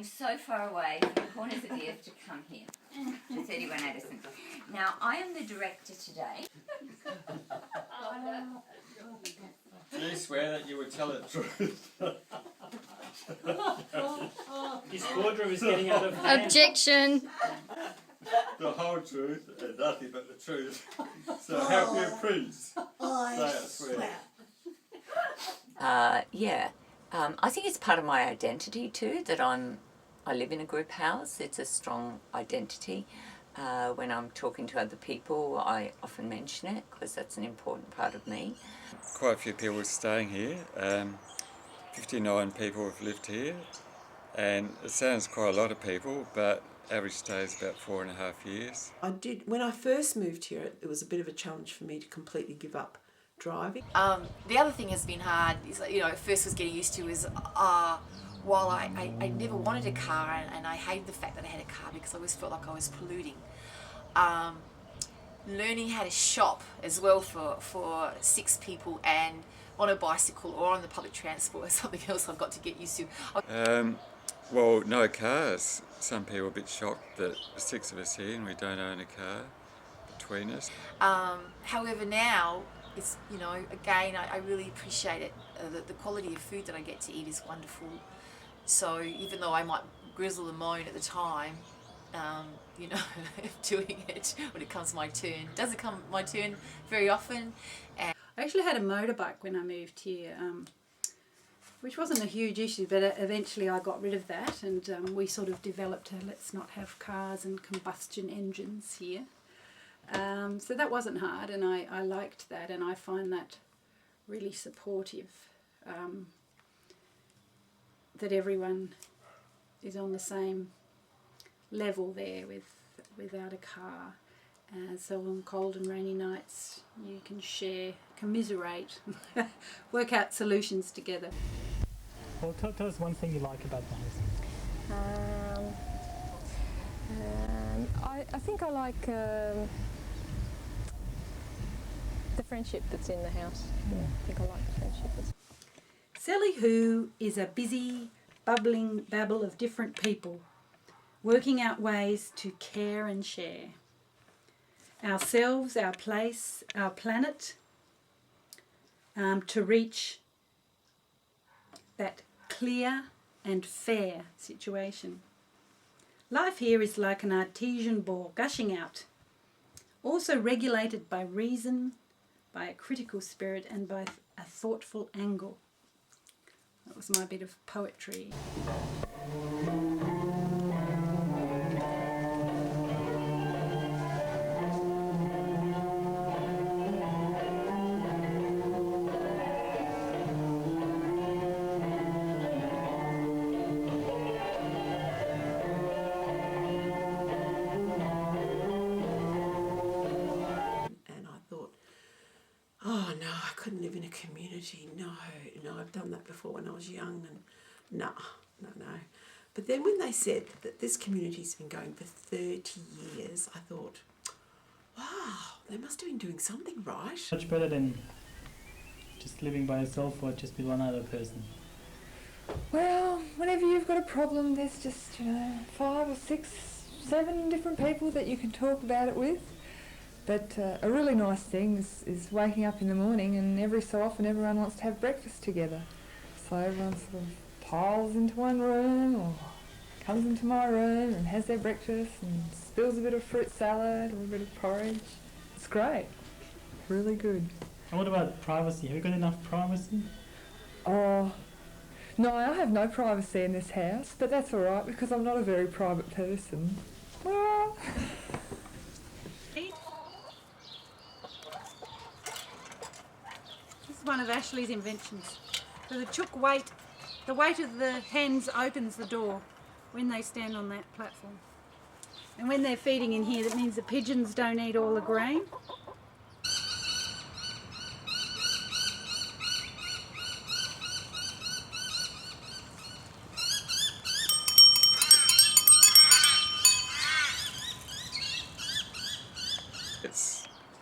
travelling so far away from the corners of the earth to come here to 31 Addison. Now, I am the director today. Do you swear that you would tell the truth? His boardroom is getting out of hand. Objection. The whole truth and nothing but the truth. So help you please. I swear. I think it's part of my identity too that I live in a group house. It's a strong identity. When I'm talking to other people, I often mention it because that's an important part of me. Quite a few people staying here. 59 people have lived here, and it sounds quite a lot of people, but average stay is about 4.5 years. When I first moved here, it was a bit of a challenge for me to completely give up driving. The other thing has been hard is, at first was getting used to is, while I never wanted a car and I hated the fact that I had a car because I always felt like I was polluting. Learning how to shop as well for 6 people and on a bicycle or on the public transport is something else I've got to get used to. Well, no cars. Some people are a bit shocked that 6 of us here and we don't own a car between us. However, now it's, again, I really appreciate it. The quality of food that I get to eat is wonderful. So even though I might grizzle and moan at the time, doing it when it comes my turn. It doesn't come my turn very often. And I actually had a motorbike when I moved here, which wasn't a huge issue, but eventually I got rid of that, and we sort of developed a let's not have cars and combustion engines here. So that wasn't hard, and I liked that, and I find that really supportive, that everyone is on the same level there without a car. So on cold and rainy nights you can share, commiserate, work out solutions together. Well, tell us one thing you like about the house. I think I like the friendship that's in the house. Yeah, I think I like the friendship. Seli Hoo is a busy, bubbling babble of different people, working out ways to care and share. Ourselves, our place, our planet, to reach that clear and fair situation. Life here is like an artesian ball gushing out, also regulated by reason, by a critical spirit and by a thoughtful angle. That was my bit of poetry. Oh no, I couldn't live in a community. No, I've done that before when I was young, and no. But then when they said that this community's been going for 30 years, I thought, wow, they must have been doing something right. Much better than just living by yourself or just with one other person. Well, whenever you've got a problem, there's just, 5 or 6, 7 different people that you can talk about it with. But a really nice thing is waking up in the morning, and every so often everyone wants to have breakfast together. So everyone sort of piles into one room or comes into my room and has their breakfast and spills a bit of fruit salad or a bit of porridge. It's great. Really good. And what about privacy? Have you got enough privacy? Oh, no, I have no privacy in this house, but that's all right because I'm not a very private person. Well, One of Ashley's inventions. So the weight of the hens opens the door when they stand on that platform. And when they're feeding in here, that means the pigeons don't eat all the grain.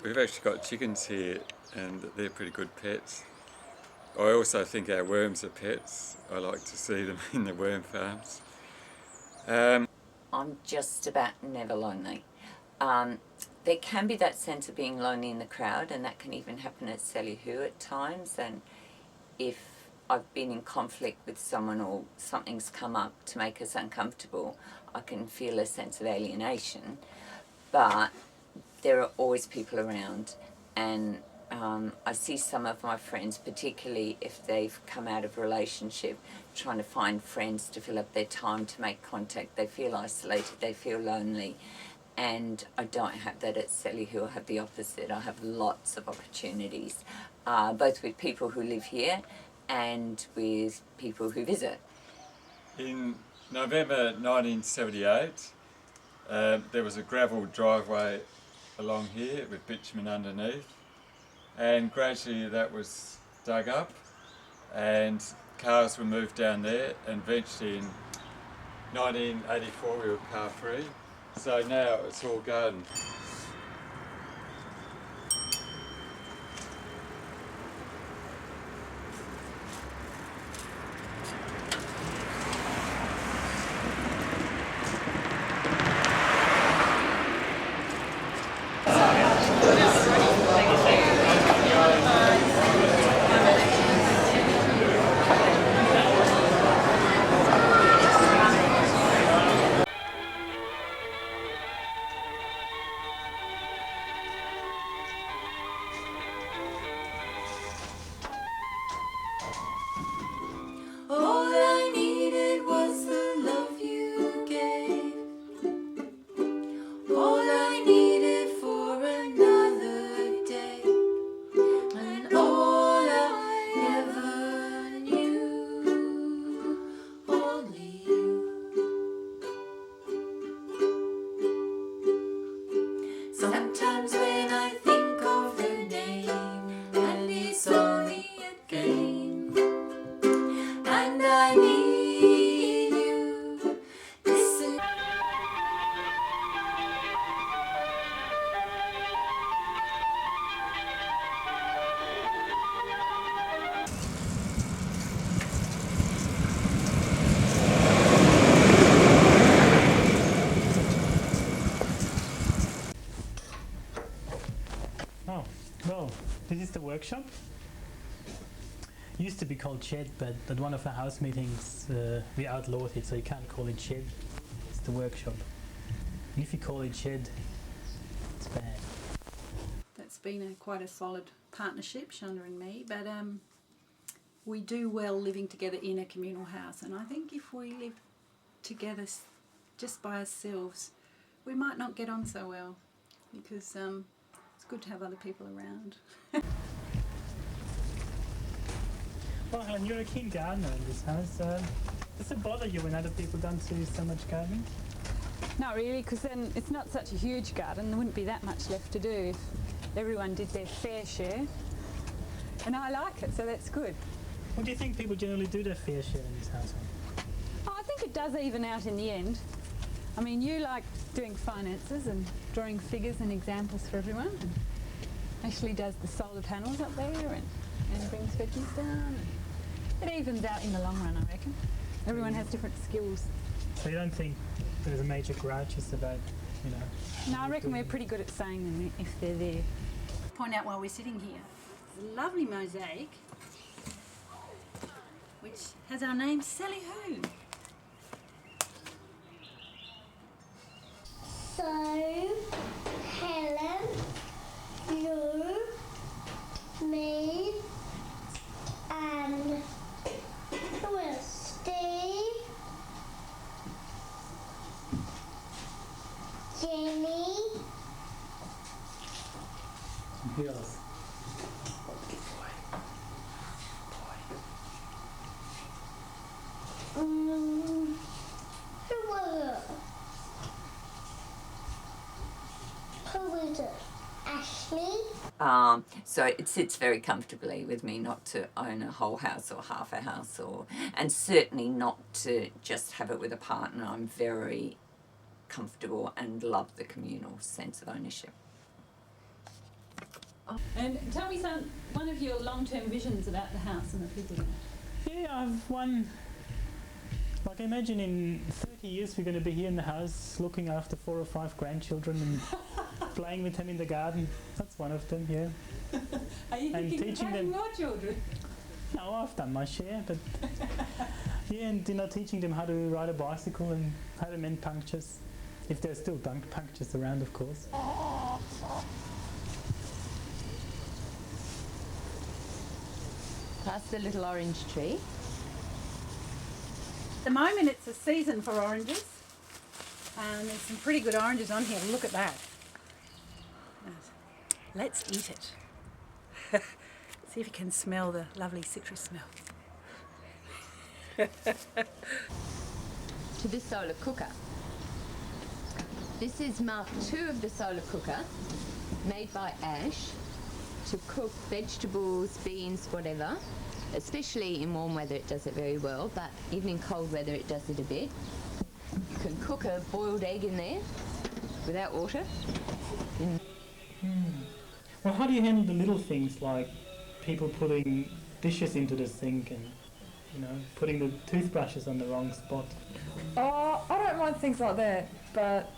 We've actually got chickens here, and they're pretty good pets. I also think our worms are pets. I like to see them in the worm farms. I'm just about never lonely. There can be that sense of being lonely in the crowd, and that can even happen at Seli Hoo at times. And if I've been in conflict with someone or something's come up to make us uncomfortable, I can feel a sense of alienation. But there are always people around, and I see some of my friends, particularly if they've come out of a relationship, trying to find friends to fill up their time to make contact. They feel isolated, they feel lonely, and I don't have that at Seli Hoo. I have the opposite. I have lots of opportunities, both with people who live here and with people who visit. In November 1978, there was a gravel driveway along here with bitumen underneath, and gradually that was dug up and cars were moved down there, and eventually in 1984 we were car free, so now it's all garden. All I needed was the love you gave. All I needed for another day. And all I ever knew. Only you. Sometimes when I think of the name, and it's only a game. And I need you. Listen. Oh, well, this is the workshop. Used to be called shed, but at one of our house meetings we outlawed it, so you can't call it shed. It's the workshop. And if you call it shed, it's bad. That's been quite a solid partnership, Shonda and me, but we do well living together in a communal house, and I think if we live together just by ourselves, we might not get on so well, because it's good to have other people around. Well, Helen, you're a keen gardener in this house. Does it bother you when other people don't do so much gardening? Not really, because then it's not such a huge garden. There wouldn't be that much left to do if everyone did their fair share. And I like it, so that's good. What do you think people generally do their fair share in this household? Oh, I think it does even out in the end. I mean, you like doing finances and drawing figures and examples for everyone. And Ashley does the solar panels up there and brings veggies down. And it evens out in the long run, I reckon. Everyone has different skills. So you don't think there's a major grudge just about, you know? No, I reckon we're pretty good at saying them if they're there. Point out while we're sitting here, there's a lovely mosaic which has our name Seli Hoo. So, Helen, you, me, and who else? Steve, Jenny, Who else? who was it? Who was it? Ashley? So it sits very comfortably with me not to own a whole house or half a house, and certainly not to just have it with a partner. I'm very comfortable and love the communal sense of ownership. And tell me one of your long-term visions about the house and the people in it. Yeah, I've one Like imagine in 30 years we're going to be here in the house looking after 4 or 5 grandchildren and playing with them in the garden. That's one of them, yeah. Are you And thinking of teaching having them- more children? No, I've done my share, but yeah, and teaching them how to ride a bicycle and how to mend punctures, if there's still punctures around, of course. Past the little orange tree. At the moment it's a season for oranges. There's some pretty good oranges on here. Look at that. Let's eat it. See if you can smell the lovely citrus smell. To the solar cooker. This is Mark II of the solar cooker, made by Ash, to cook vegetables, beans, whatever. Especially in warm weather it does it very well, but even in cold weather it does it a bit. You can cook a boiled egg in there without water. Well, how do you handle the little things like people putting dishes into the sink and, putting the toothbrushes on the wrong spot? Oh, I don't mind things like that, but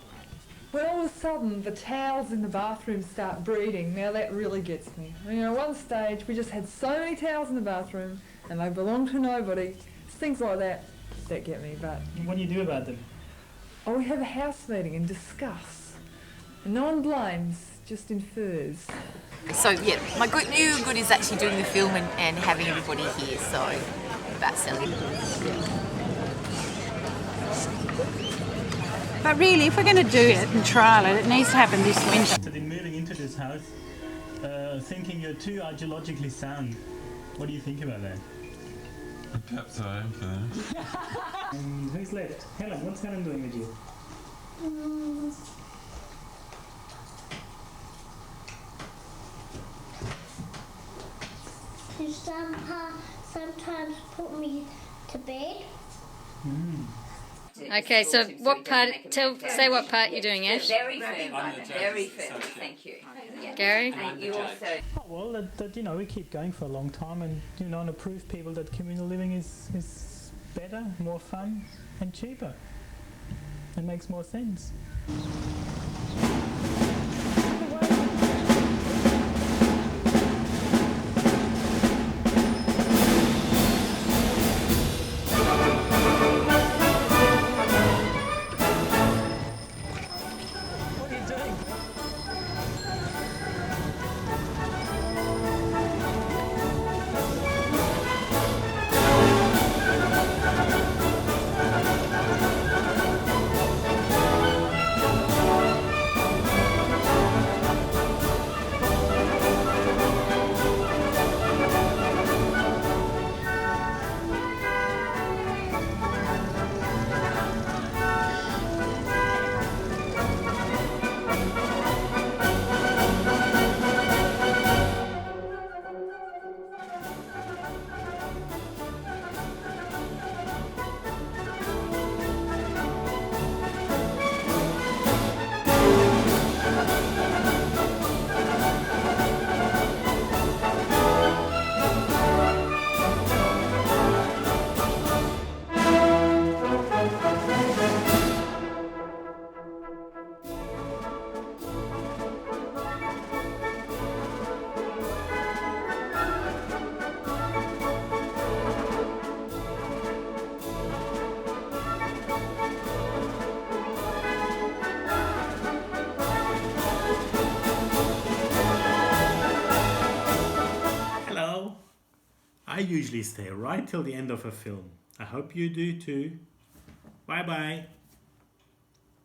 when all of a sudden the towels in the bathroom start breeding, now that really gets me. At one stage we just had so many towels in the bathroom and they belonged to nobody. It's things like that that get me, but... What do you do about them? Oh, we have a house meeting and discuss. And no one blames, just infers. So yeah, my new good is actually doing the film and having everybody here, so that's it. But really, if we're going to do it and trial it, it needs to happen this winter. So then moving into this house, thinking you're too ideologically sound. What do you think about that? Perhaps I am for that. Who's left? Helen, what's Helen doing with you? You sometimes put me to bed. Okay, so what part? Say what part you're doing, Ash. Very firm, very firm. Thank you. Yeah. Gary. And you also. Oh, well, that we keep going for a long time, and and to prove people that communal living is better, more fun, and cheaper. It makes more sense. I usually stay right till the end of a film. I hope you do too. Bye bye.